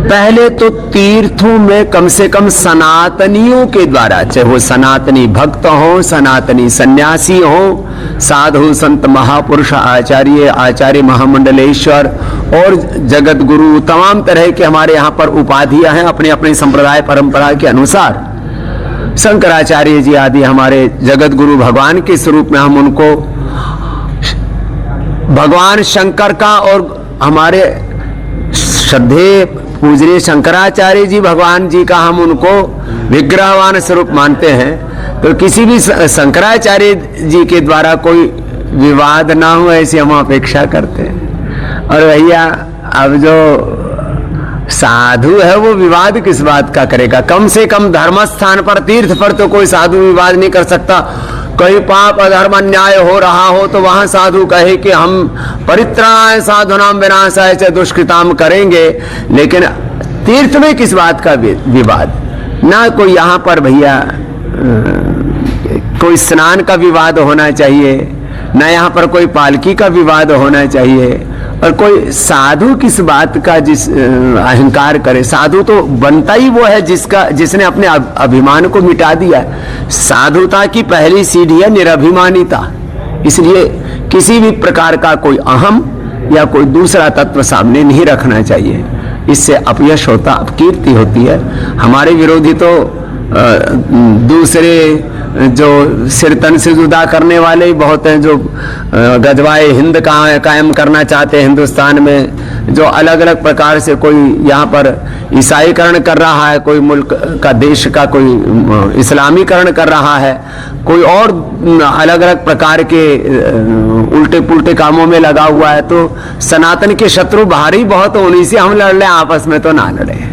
पहले तो तीर्थों में कम से कम सनातनियों के द्वारा, चाहे वो सनातनी भक्त हो, सनातनी सन्यासी हो, साधु संत महापुरुष आचार्य महामंडलेश्वर और जगत गुरु, तमाम तरह के हमारे यहाँ पर उपाधियां हैं अपने अपने संप्रदाय परंपरा के अनुसार। शंकराचार्य जी आदि हमारे जगत गुरु भगवान के स्वरूप में हम उनको भगवान शंकर का और हमारे श्रद्धेय पूजनीय शंकराचार्य जी भगवान जी का हम उनको विग्रहवान स्वरूप मानते हैं। तो किसी भी शंकराचार्य जी के द्वारा कोई विवाद ना हो ऐसी हम अपेक्षा करते हैं। और भैया अब जो साधु है वो विवाद किस बात का करेगा? कम से कम धर्म स्थान पर, तीर्थ पर तो कोई साधु विवाद नहीं कर सकता। कहीं पाप अधर्म अन्याय हो रहा हो तो वहां साधु कहे कि हम परित्राणाय साधुनाम विनाशाय च दुष्कृताम करेंगे, लेकिन तीर्थ में किस बात का विवाद? ना कोई यहाँ पर भैया कोई स्नान का विवाद होना चाहिए, ना यहाँ पर कोई पालकी का विवाद होना चाहिए, और कोई साधु किस बात का जिस अहंकार करे। साधु तो बनता ही वो है जिसने अपने अभिमान को मिटा दिया। साधुता की पहली सीढ़ी है निरभिमानिता। इसलिए किसी भी प्रकार का कोई अहम या कोई दूसरा तत्व सामने नहीं रखना चाहिए। इससे अपयश होता, अपकीर्ति होती है। हमारे विरोधी तो दूसरे जो सिर तन से जुदा करने वाले ही बहुत हैं, जो गजवाए हिंद कायम करना चाहते हैं हिंदुस्तान में, जो अलग अलग प्रकार से कोई यहाँ पर ईसाईकरण कर रहा है, कोई मुल्क का देश का कोई इस्लामीकरण कर रहा है, कोई और अलग अलग प्रकार के उल्टे पुल्टे कामों में लगा हुआ है। तो सनातन के शत्रु बाहर ही बहुत, उन्हीं से हम लड़ लें, आपस में तो ना लड़े।